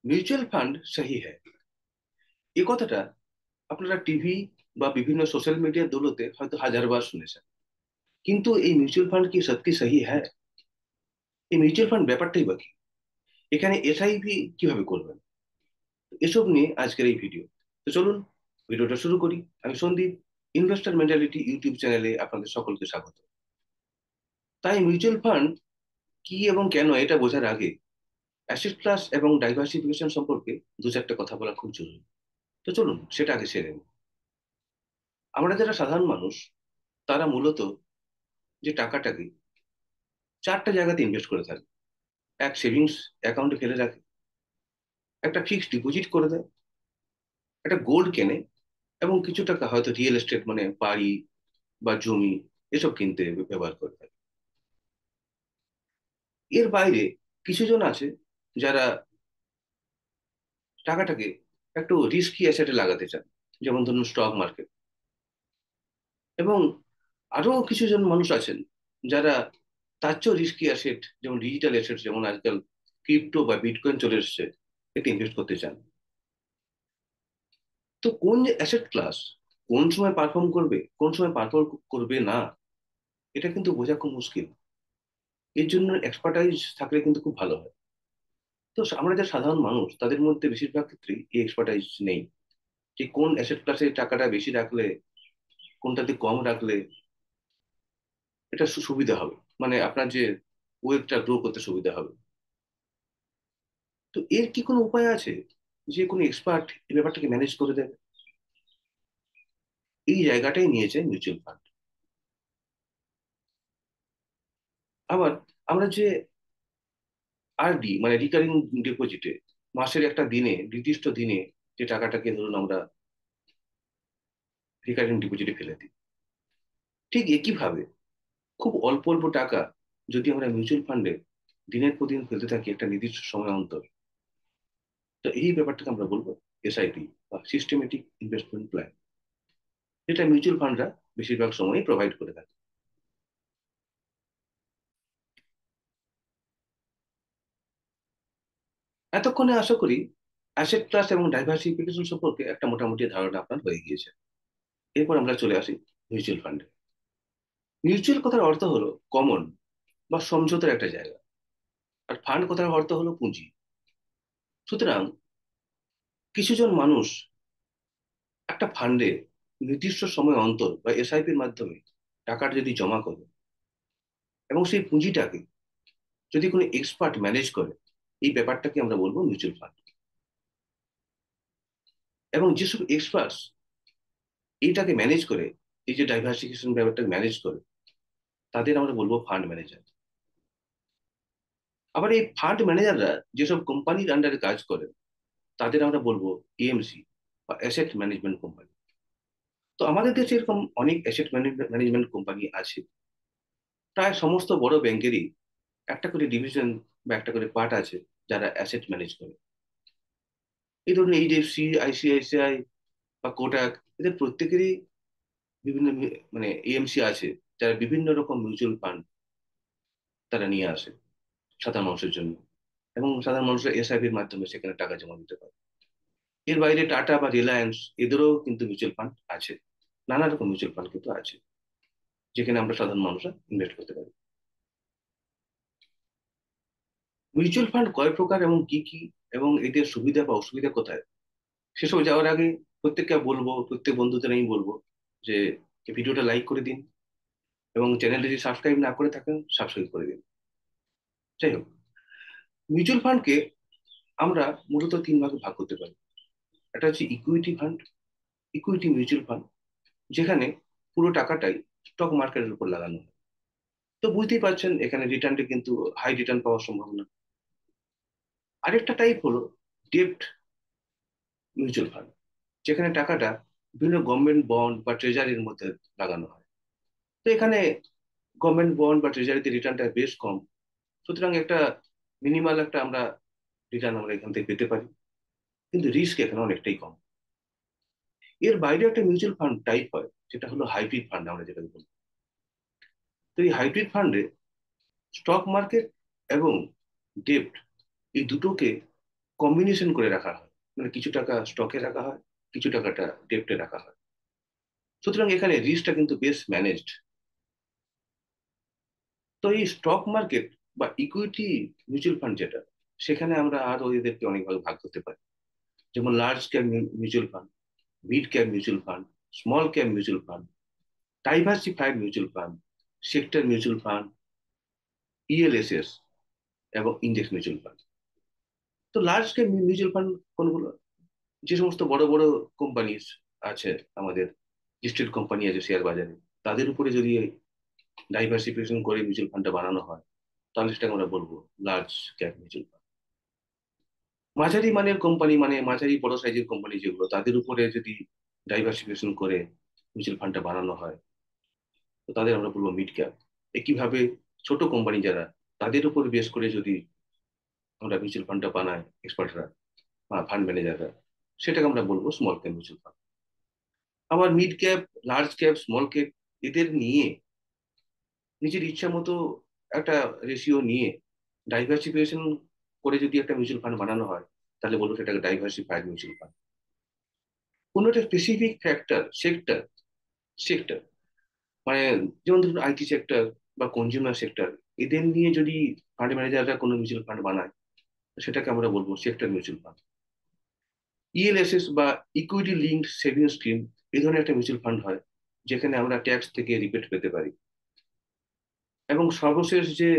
Mutual fund সহি হ্যায়, এই কথাটা আপনারা টিভি বা বিভিন্ন সোশ্যাল মিডিয়ার দৌলতে হয়তো হাজারবার শুনেছেন। কিন্তু এই মিউচুয়াল ফান্ড কি সত্যি সহি হ্যায়? এই মিউচুয়াল ফান্ড ব্যাপারটাই বা কি? এখানে এসআইপি কিভাবে করবেন, এসব নিয়ে আজকের এই ভিডিও। তো চলুন ভিডিওটা শুরু করি। আমি সন্দীপ, ইনভেস্টর মেন্টালিটি ইউটিউব চ্যানেলে আপনাদের সকলকে স্বাগত। তাই মিউচুয়াল ফান্ড কি এবং কেন এটা বোঝার আগে অ্যাসেট ক্লাস এবং ডাইভার্সিফিকেশন সম্পর্কে দু চারটে কথা বলা খুব জরুরি। তো চলুন সেটা আগে সেরে নিই। আমরা যারা সাধারণ মানুষ, তারা মূলত যে টাকাটাকে চারটা জায়গাতে ইনভেস্ট করে থাকে। এক, সেভিংস অ্যাকাউন্টে ফেলে রাখে। একটা ফিক্সড ডিপোজিট করে দেয়। একটা গোল্ড কেনে। এবং কিছু টাকা হয়তো রিয়েল এস্টেট মানে বাড়ি বা জমি এসব কিনতে ব্যবহার করে থাকে। এর বাইরে কিছু জন আছে যারা টাকাটাকে একটু রিস্কি অ্যাসেটে লাগাতে চান, যেমন ধরুন স্টক মার্কেট। এবং আরো কিছু জন মানুষ আছেন যারা তার চেয়েও রিস্কি অ্যাসেট যেমন ডিজিটাল অ্যাসেট, যেমন আজকাল ক্রিপ্টো বা বিটকয়েন চলে এসেছে, এটা ইনভেস্ট করতে চান। তো কোন অ্যাসেট ক্লাস কোন সময় পারফর্ম করবে, কোন সময় পারফর্ম করবে না, এটা কিন্তু বোঝা খুব মুশকিল। এর জন্য এক্সপার্টাইজ থাকলে কিন্তু খুব ভালো হয়। তো আমরা যারা সাধারণ মানুষ, তাদের মধ্যে বেশিরভাগ ক্ষেত্রেই এই এক্সপার্টাইজ নেই, যে কোন অ্যাসেট ক্লাসে টাকাটা বেশি রাখলে, কোনটাতে কম রাখলে এটা সুবিধা হবে, মানে আপনার যে ওয়েবটা গ্রো করতে সুবিধা হবে। তো এর কি কোনো উপায় আছে যে কোনো এক্সপার্ট এই ব্যাপারটাকে ম্যানেজ করে দেবে? এই জায়গাটাই নিয়েছে মিউচুয়াল ফান্ড। আবার আমরা যে আরডি মানে রিকারিং ডিপোজিটে মাসের একটা দিনে, নির্দিষ্ট দিনে যে টাকাটাকে ধরুন আমরা রিকারিং ডিপোজিটে ফেলে দিই, ঠিক একইভাবে খুব অল্প অল্প টাকা যদি আমরা মিউচুয়াল ফান্ডে দিনের পর দিন ফেলতে থাকি একটা নির্দিষ্ট সময় অন্তর, তো এই ব্যাপারটাকে আমরা বলবো এসআইপি বা সিস্টেমেটিক ইনভেস্টমেন্ট প্ল্যান, যেটা মিউচুয়াল ফান্ডরা বেশিরভাগ সময়ই প্রোভাইড করে থাকে। এতক্ষণে আশা করি অ্যাসেট ক্লাস এবং ডাইভার্সিফিকেশন সম্পর্কে একটা মোটামুটি ধারণা আপনার হয়ে গিয়েছে। এরপর আমরা চলে আসি মিউচুয়াল ফান্ডে। মিউচুয়াল কথার অর্থ হলো কমন বা সমঝোতার একটা জায়গা, আর ফান্ড কথার অর্থ হলো পুঁজি। সুতরাং কিছুজন মানুষ একটা ফান্ডে নির্দিষ্ট সময় অন্তর বা এসআইপির মাধ্যমে টাকাটা যদি জমা করে এবং সেই পুঁজিটাকে যদি কোনো এক্সপার্ট ম্যানেজ করে, এই ব্যাপারটাকে আমরা বলবো মিউচুয়াল ফান্ড। এবং যেসব এক্সপার্টস এইটাকে ম্যানেজ করে, এই যে ডাইভার্সিফিকেশন ব্যাপারটাকে ম্যানেজ করে, তাদের আমরা বলবো ফান্ড ম্যানেজার। আবার এই ফান্ড ম্যানেজাররা যেসব কোম্পানির আন্ডারে কাজ করে, তাদের আমরা বলবো এএমসি বা অ্যাসেট ম্যানেজমেন্ট কোম্পানি। তো আমাদের দেশে এরকম অনেক অ্যাসেট ম্যানেজমেন্ট কোম্পানি আছে। প্রায় সমস্ত বড় ব্যাংকেরই একটা করে ডিভিশন বা একটা করে পার্ট আছে যারা অ্যাসেট ম্যানেজ করে। এই ধরুন এইচডিএফসি, আইসিআইসিআই বা কোটাক, এদের প্রত্যেকেরই বিভিন্ন মানে এএমসি আছে, যারা বিভিন্ন রকম মিউচুয়াল ফান্ড তারা নিয়ে আসে সাধারণ মানুষের জন্য। এবং সাধারণ মানুষের এসআইপির মাধ্যমে সেখানে টাকা জমা দিতে পারে। এর বাইরে টাটা বা রিলায়েন্স, এদেরও কিন্তু মিউচুয়াল ফান্ড আছে। নানা রকম মিউচুয়াল ফান্ড কিন্তু আছে, যেখানে আমরা সাধারণ মানুষরা ইনভেস্ট করতে পারি। মিউচুয়াল ফান্ড কয় প্রকার এবং কি কি, এবং এদের সুবিধা বা অসুবিধা কোথায়, সেসব যাওয়ার আগে প্রত্যেককে বলবো, প্রত্যেক বন্ধুদের আমি বলবো যে এই ভিডিওটা লাইক করে দিন এবং চ্যানেলটি যদি সাবস্ক্রাইব না করে থাকেন সাবস্ক্রাইব করে দিন। যাই হোক, মিউচুয়াল ফান্ডকে আমরা মূলত তিন ভাগে ভাগ করতে পারি। একটা হচ্ছে equity fund, equity mutual fund, যেখানে পুরো টাকাটাই স্টক মার্কেটের উপর লাগানো হয়। তো বুঝতেই পারছেন এখানে রিটার্নটা কিন্তু হাই রিটার্ন পাওয়ার সম্ভাবনা। আরেকটা টাইপ হলো ডেপ্ট মিউচুয়াল ফান্ড, যেখানে টাকাটা বিভিন্ন গভর্নমেন্ট বন্ড বা ট্রেজারির মধ্যে লাগানো হয়। তো এখানে গভর্নমেন্ট বন্ড বা ট্রেজারিতে রিটার্নটা বেশ কম। সুতরাং একটা মিনিমাল একটা আমরা রিটার্ন আমরা এখান থেকে পেতে পারি, কিন্তু রিস্ক এখানে অনেকটাই কম। এর বাইরে একটা মিউচুয়াল ফান্ড টাইপ হয়, যেটা হলো হাইব্রিড ফান্ড আমরা যেটা বলি। তো এই হাইব্রিড ফান্ডে স্টক মার্কেট এবং ডেপ্ট, এই দুটোকে কম্বিনেশন করে রাখা হয়, মানে কিছু টাকা স্টকে রাখা হয়, কিছু টাকাটা ডেপ্টে রাখা হয়। সুতরাং এখানে রিস্কটা কিন্তু বেশ ম্যানেজড। তো এই স্টক মার্কেট বা ইকুইটি মিউচুয়াল ফান্ড যেটা, সেখানে আমরা আরো এদেরকে অনেকভাবে ভাগ করতে পারি। যেমন large cap mutual fund, mid cap mutual fund, small cap mutual fund, diversified mutual fund, sector mutual fund, ELSS এবং ইন্ডেক্স মিউচুয়াল ফান্ড। তো লার্জ ক্যাপ মিউচুয়াল ফান্ড কোনগুলো? যে সমস্ত বড় বড় কোম্পানি আছে, আমাদের লিস্টেড কোম্পানি আছে শেয়ার বাজারে, তাদের উপরে যদি ডাইভার্সিফিকেশন করে মিউচুয়াল ফান্ডটা বানানো হয়, তাহলে সেটাকে আমরা বলবো লার্জ ক্যাপ মিউচুয়াল ফান্ড। মাঝারি মানের কোম্পানি, মানে মাঝারি বড় সাইজের কোম্পানি যেগুলো, তাদের উপরে যদি ডাইভার্সিফিকেশন করে মিউচুয়াল ফান্ডটা বানানো হয়, তো তাদের আমরা বলবো মিড ক্যাপ। একইভাবে ছোট কোম্পানি যারা, তাদের উপর বেস করে যদি আমরা মিউচুয়াল ফান্ডটা বানাই এক্সপার্টরা বা ফান্ড ম্যানেজাররা, সেটাকে আমরা বলবো স্মল ক্যাপ মিউচুয়াল ফান্ড। আবার mid cap, large cap, small cap, এদের নিয়ে নিজের ইচ্ছা মতো একটা রেশিও নিয়ে ডাইভার্সিফিকেশন করে যদি একটা মিউচুয়াল ফান্ড বানানো হয়, তাহলে বলবো সেটাকে ডাইভার্সিফাইড মিউচুয়াল ফান্ড। কোনো একটা স্পেসিফিক ফ্যাক্টর, সেক্টর, সেক্টর, মানে যেমন ধরুন আইটি সেক্টর বা কনজিউমার সেক্টর, এদের নিয়ে যদি ফান্ড ম্যানেজাররা কোনো মিউচুয়াল ফান্ড বানায়, সেটাকে আমরা বলবো সেক্টর মিউচুয়াল ফান্ড। ইএলএসএস বা ইকুইটি লিঙ্কড সেভিংস স্কিম, এই ধরনের একটা মিউচুয়াল ফান্ড হয়, যেখানে আমরা ট্যাক্স থেকে রিবেট পেতে পারি। এবং সর্বশেষ যে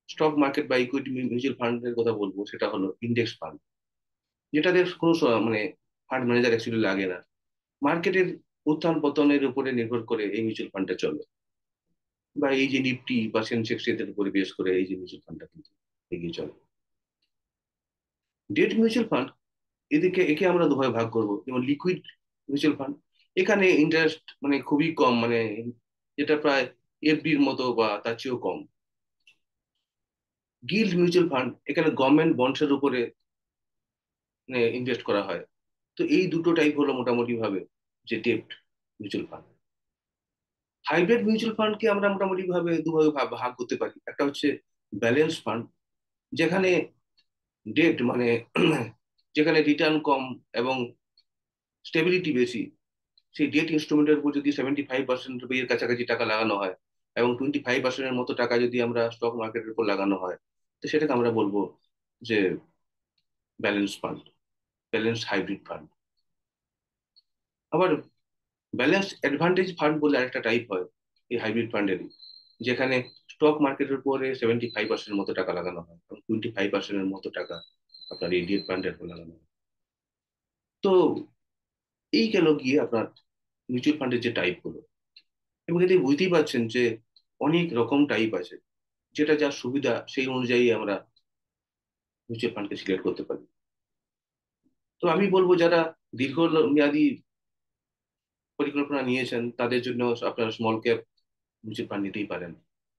স্টক মার্কেট বা ইকুইটি মিউচুয়াল ফান্ডের কথা বলবো, সেটা হলো ইন্ডেক্স ফান্ড, যেটাদের কোনো মানে ফান্ড ম্যানেজার অ্যাকচুয়ালি লাগে না। মার্কেটের উত্থান পতনের উপরে নির্ভর করে এই মিউচুয়াল ফান্ডটা চলে, বা এই যে নিফটি বা সেন্সেক্স, এদের উপরে বেস করে এই যে মিউচুয়াল ফান্ডটা কিন্তু এগিয়ে চলে। ডেট মিউচুয়াল ফান্ড, একে আমরা দুভাবে ভাগ করবো। যেমন লিকুইড মিউচুয়াল ফান্ড, এখানে ইন্টারেস্ট মানে খুবই কম, মানে যেটা প্রায় এফডির মতো বা তার চেয়েও কম। গিল্ড মিউচুয়াল ফান্ড, এখানে গভর্নমেন্ট বন্ডসের উপরে ইনভেস্ট করা হয়। তো এই দুটো টাইপ হলো মোটামুটি ভাবে যে debt mutual fund. Hybrid mutual ফান্ডকে আমরা মোটামুটি ভাবে দুভাবে ভাগ করতে পারি। একটা হচ্ছে ব্যালেন্স ফান্ড, যেখানে ডেট মানে যেখানে রিটার্ন কম এবং স্টেবিলিটি বেশি, সেই ডেট ইনস্ট্রুমেন্টের উপর যদি 75% এর কাছাকাছি টাকা লাগানো হয়, এবং 25%-এর মতো টাকা যদি আমরা স্টক মার্কেটের উপর লাগানো হয়, তো সেটাকে আমরা বলবো যে balance fund, balance hybrid fund. আবার ব্যালেন্স অ্যাডভান্টেজ ফান্ড বলে আরেকটা টাইপ হয় এই হাইব্রিড ফান্ডেরই, যেখানে স্টক মার্কেটের উপরে 75% মতো টাকা লাগানো হয় এবং 25%-এর মতো টাকা আপনার এই ডেট ফান্ডের উপর লাগানো হয়। তো এই গেল গিয়ে আপনার মিউচুয়াল ফান্ডের যে টাইপ গুলো। এবং এতে বুঝতেই পারছেন যে অনেক রকম টাইপ আছে, যেটা যার সুবিধা সেই অনুযায়ী আমরা মিউচুয়াল ফান্ডকে সিলেক্ট করতে পারি। তো আমি বলবো যারা দীর্ঘ মেয়াদী পরিকল্পনা নিয়েছেন, তাদের জন্য আপনারা স্মল ক্যাপ মিউচুয়াল ফান্ড নিতেই পারেন,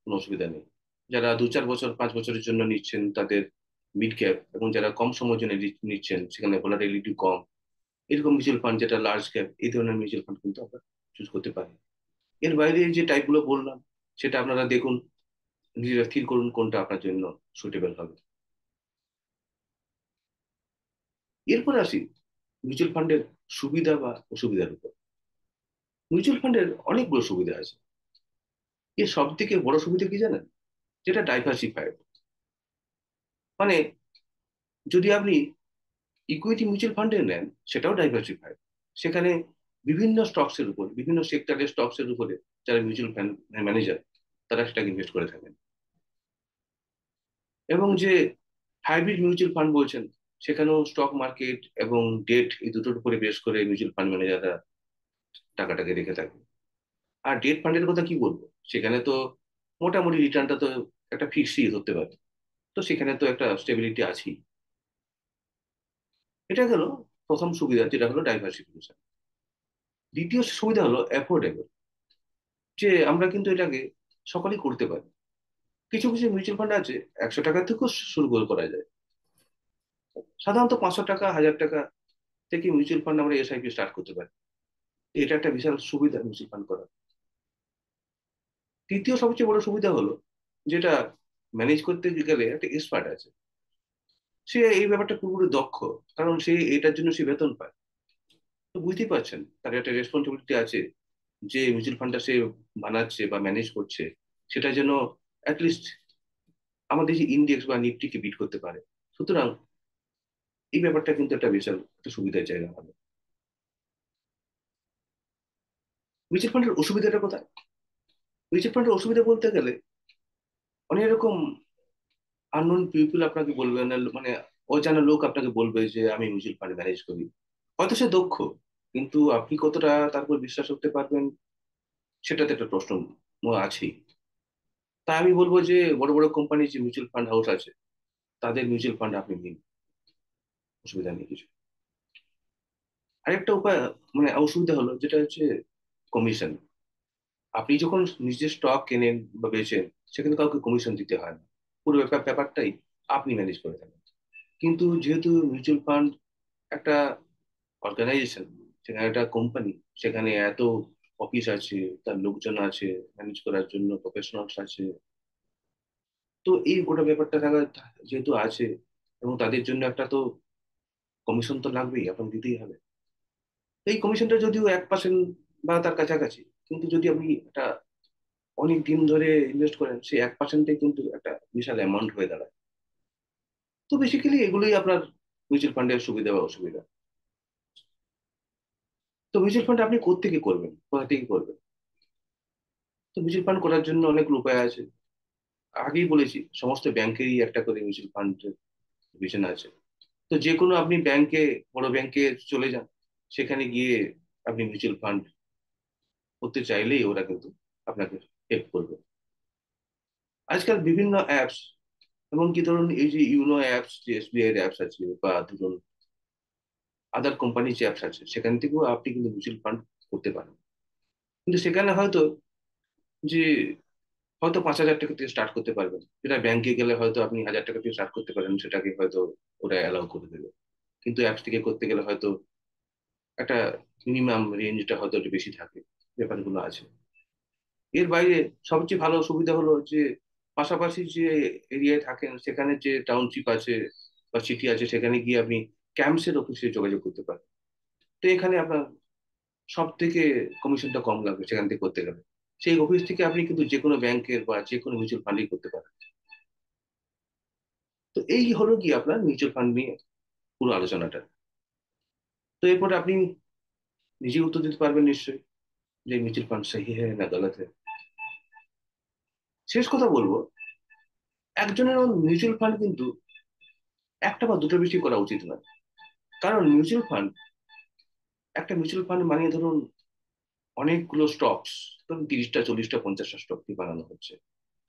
কোনো অসুবিধা নেই। যারা 2-4 বছর 5 বছরের জন্য নিচ্ছেন, তাদের মিড ক্যাপ, এবং যারা কম সময়ের জন্য নিচ্ছেন, সেখানে ভলাটিলিটি কম, এরকম মিউচুয়াল ফান্ড যেটা লার্জ ক্যাপ, এই ধরনের মিউচুয়াল ফান্ড কিন্তু আমরা চুজ করতে পারি। এর বাইরে যে টাইপ গুলো বললাম, সেটা আপনারা দেখুন, নিজেরা স্থির করুন কোনটা আপনার জন্য সুটেবল হবে। এরপর আসি মিউচুয়াল ফান্ডের সুবিধা বা অসুবিধার উপর। মিউচুয়াল ফান্ডের অনেকগুলো সুবিধা আছে। এর সব থেকে বড় সুবিধা কি জানেন? যেটা ডাইভার্সিফাইড। মানে যদি আপনি ইকুইটি মিউচুয়াল ফান্ডে নেন, সেটাও ডাইভার্সিফাইড। সেখানে বিভিন্ন স্টকস এর উপর, বিভিন্ন সেক্টরের স্টকস এর উপরে যারা মিউচুয়াল ফান্ড ম্যানেজার, তারা সেটাকে ইনভেস্ট করে থাকেন। এবং যে হাইব্রিড মিউচুয়াল ফান্ড বলছেন, সেখানেও স্টক মার্কেট এবং ডেট, এই দুটোর উপরে বেশ করে মিউচুয়াল ফান্ড ম্যানেজাররা টাকাটাকে রেখে থাকে। আর ডেট ফান্ডের কথা কি বলবো, সেখানে তো মোটামুটি রিটার্নটা তো একটা ফিক্সই ধরতে পারে। তো সেখানে তো একটা স্টেবিলিটি আছেই। এটা গেল প্রথম সুবিধা, যেটা হলো ডাইভার্সিফিকেশন। দ্বিতীয় সুবিধা হলো অ্যাফোর্ডেবল, যে আমরা কিন্তু এটাকে সকলেই করতে পারি। কিছু কিছু মিউচুয়াল ফান্ড আছে 100 টাকা থেকেও শুরু করা যায়। সাধারণত 500 টাকা, 1000 টাকা থেকে মিউচুয়াল ফান্ড আমরা এসআইপি স্টার্ট করতে পারি। এটা একটা বিশাল সুবিধা মিউচুয়াল ফান্ড করা। তৃতীয় সবচেয়ে বড় সুবিধা হলো, যেটা ম্যানেজ করতে গেলে একটা এক্সপার্ট আছে। সে এই ব্যাপারটা পুরোপুরি দক্ষ, কারণ সে এটার জন্য সে বেতন পায়। তো বুঝতেই পারছেন তার একটা রেসপন্সিবিলিটি আছে, যে মিউচুয়াল ফান্ডটা সে বানাচ্ছে বা ম্যানেজ করছে, সেটা যেন অ্যাটলিস্ট আমাদের যে ইন্ডেক্স বা নিফটিকে বিট করতে পারে। সুতরাং এই ব্যাপারটা কিন্তু একটা বিশাল একটা সুবিধার জায়গা হবে। মিউচুয়াল ফান্ডের অসুবিধাটা কোথায়? মিউচুয়াল ফান্ডের অসুবিধা বলতে গেলে অনেক রকম আননোন পিপল আপনাকে বলবে না, মানে অজানা লোক আপনাকে বলবে যে আমি মিউচুয়াল ফান্ড ম্যানেজ করি। হয়তো সে দক্ষ, কিন্তু আপনি কতটা তার উপর বিশ্বাস করতে পারবেন সেটাতে একটা প্রশ্ন আছেই। তাই আমি বলবো যে বড় বড় কোম্পানির যে মিউচুয়াল ফান্ড হাউস আছে, তাদের মিউচুয়াল ফান্ড আপনি নিন, অসুবিধা নেই কিছু। আরেকটা উপায়, মানে অসুবিধা হলো যেটা হচ্ছে কমিশন। আপনি যখন নিজের স্টক কেনেন বা বেচেন, সেখানে কাউকে কমিশন দিতে হয় না, পুরো ব্যাপারটাই আপনি ম্যানেজ করে থাকেন। কিন্তু যেহেতু মিউচুয়াল ফান্ড একটা অর্গানাইজেশন, সেখানে একটা কোম্পানি, সেখানে এত অফিস আছে, তার লোকজন আছে, ম্যানেজ করার জন্য প্রফেশনালস আছে। তো এই গোটা ব্যাপারটা থাকা যেহেতু আছে, এবং তাদের জন্য একটা তো কমিশন তো লাগবেই, এখন দিতেই হবে। তো এই কমিশনটা যদিও 1% বা তার কাছাকাছি, কিন্তু যদি আপনি একটা অনেক দিন ধরে ইনভেস্ট করেন, সেই 1%-এ কিন্তু একটা বিশাল অ্যামাউন্ট হয়ে দাঁড়ায়। তো বেসিক্যালি এগুলোই আপনার মিউচুয়াল ফান্ডের সুবিধা বা অসুবিধা। তো মিউচুয়াল ফান্ড আপনি কোত্থেকে করবেন, কোথা থেকে করবেন? তো মিউচুয়াল ফান্ড করার জন্য অনেক উপায় আছে। আগেই বলেছি, সমস্ত ব্যাংকেরই একটা করে মিউচুয়াল ফান্ড ডিভিশন আছে। তো যে কোনো আপনি ব্যাংকে, বড় ব্যাংকে চলে যান, সেখানে গিয়ে আপনি মিউচুয়াল ফান্ড করতে চাইলেই ওরা কিন্তু আপনাকে হেল্প করবে। আজকাল বিভিন্ন অ্যাপস, এবং কি ধরুন এই যে ইউনো অ্যাপস, যে এসবিআই এর অ্যাপস আছে, বা ধরুন আদার কোম্পানির যে অ্যাপস আছে, সেখান থেকেও আপনি কিন্তু মিউচুয়াল ফান্ড করতে পারেন। কিন্তু সেখানে হয়তো যে হয়তো 5,000 টাকা থেকে স্টার্ট করতে পারবেন, যেটা ব্যাংকে গেলে হয়তো আপনি 1,000 টাকা থেকে স্টার্ট করতে পারেন, সেটাকে হয়তো ওরা অ্যালাউ করে দেবে। কিন্তু অ্যাপস থেকে করতে গেলে হয়তো একটা মিনিমাম রেঞ্জটা হয়তো একটু বেশি থাকে, ব্যাপারগুলো আছে। এর বাইরে সবচেয়ে ভালো সুবিধা হলো যে পাশাপাশি যে এরিয়ায় থাকেন, সেখানে যে টাউনশিপ আছে বা সিটি আছে, সেখানে গিয়ে আপনি ক্যাম্পসের অফিসে যোগাযোগ করতে পারেন। তো এখানে আপনার সব থেকে কমিশনটা কম লাগবে সেখান থেকে করতে গেলে। সেই অফিস থেকে আপনি কিন্তু যে কোনো ব্যাংকের বা যে কোনো মিউচুয়াল ফান্ডই করতে পারেন। তো এই হলো কি আপনার মিউচুয়াল ফান্ড নিয়ে পুরো আলোচনাটা। তো এরপরে আপনি নিজে উত্তর দিতে পারবেন নিশ্চয়ই, যে মিউচুয়াল ফান্ড সহি হ্যাঁ না গলত হ্যাঁ। শেষ কথা বলবো, একজনের মিউচুয়াল ফান্ড কিন্তু একটা বা দুটো বেশি করা উচিত নয়। কারণ একটা মিউচুয়াল ফান্ড মানে ধরুন অনেকগুলো স্টকস, ধরুন 30টা 40টা 50টা স্টক দিয়ে বানানো হচ্ছে।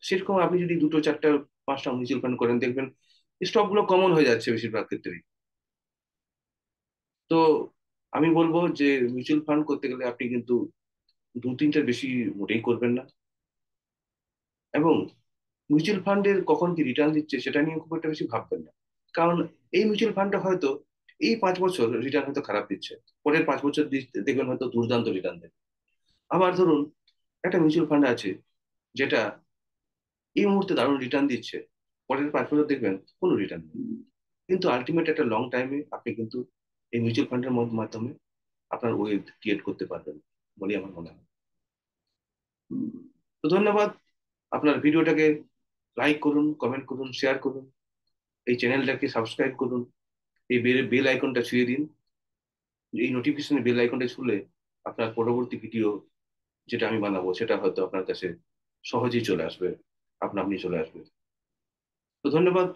সেরকম আপনি যদি দুটো চারটা 5টা মিউচুয়াল ফান্ড করেন, দেখবেন স্টক গুলো কমন হয়ে যাচ্ছে বেশিরভাগ ক্ষেত্রেই। তো আমি বলবো যে মিউচুয়াল ফান্ড করতে গেলে আপনি কিন্তু দু তিনটার বেশি মোটেই করবেন না। এবং মিউচুয়াল ফান্ডের কখন কি রিটার্ন দিচ্ছে সেটা নিয়ে খুব একটা বেশি ভাববেন না। কারণ এই মিউচুয়াল ফান্ডটা হয়তো এই 5 বছর রিটার্ন হয়তো খারাপ দিচ্ছে, পরের 5 বছর দেখবেন হয়তো দুর্দান্ত রিটার্ন দেবে। আবার ধরুন একটা মিউচুয়াল ফান্ড আছে যেটা এই মুহূর্তে দারুণ রিটার্ন দিচ্ছে, পরের 5 বছর দেখবেন কোনো রিটার্ন নেই। কিন্তু আলটিমেট একটা লং টাইমে আপনি কিন্তু এই মিউচুয়াল ফান্ডের মাধ্যমে আপনার ওয়েলথ ক্রিয়েট করতে পারবেন বলে আমার মনে হয়। তো ধন্যবাদ। আপনার ভিডিওটাকে লাইক করুন, কমেন্ট করুন, শেয়ার করুন, এই চ্যানেলটাকে সাবস্ক্রাইব করুন, এই বেল বেল আইকনটা ছুঁয়ে দিন। এই নোটিফিকেশন বেল আইকনটা ছুলে আপনার পরবর্তী ভিডিও যেটা আমি বানাবো সেটা হয়তো আপনার কাছে সহজেই চলে আসবে, আপনা আপনি চলে আসবে। তো ধন্যবাদ।